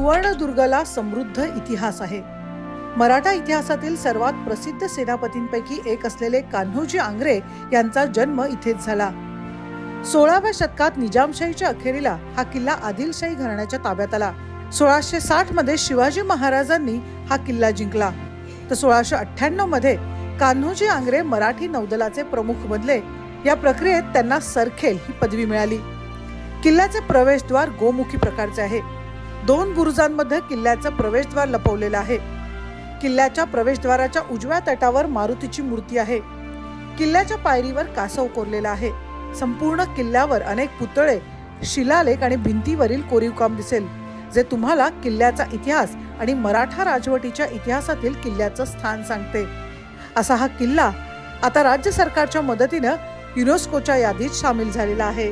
सुवर्णदुर्गला समृद्ध इतिहास आहे। मराठा इतिहासातील सर्वात प्रसिद्ध सेनापतींपैकी एक असलेले कान्होजी आंग्रे यांचा जन्म इथेच झाला। 16व्या शतकात निजामशाहीच्या अखेरीला हा किल्ला आदिलशाही घराण्याच्या ताब्यात आला। 1660 मध्ये शिवाजी महाराजांनी हा किल्ला जिंकला, तर 1698 मध्ये कान्होजी आंग्रे मराठी नौदलाचे प्रमुख बनले। या प्रक्रियेत त्यांना सरखेल ही पदवी मिळाली। किल्ल्याचे प्रवेशद्वार गोमुखी प्रकारचे आहे। 2 बुरुजांमध्ये किल्ल्याचं प्रवेशद्वार लपवलेलं आहे। किल्ल्याच्या प्रवेशद्वाराच्या उजव्या तटावर मारुतीची मूर्ती आहे। किल्ल्याच्या पायरीवर कासव कोरलेला आहे। संपूर्ण किल्ल्यावर अनेक पुतळे, शिलालेख आणि भिंतीवरील कोरीवकाम दिसेल, जे तुम्हाला किल्ल्याचा इतिहास आणि मराठा राजवटीच्या इतिहासातील किल्ल्याचं स्थान सांगते। असा हा किल्ला आता राज्य सरकारच्या मदतीने युनेस्कोच्या यादीत सामील झालेला आहे।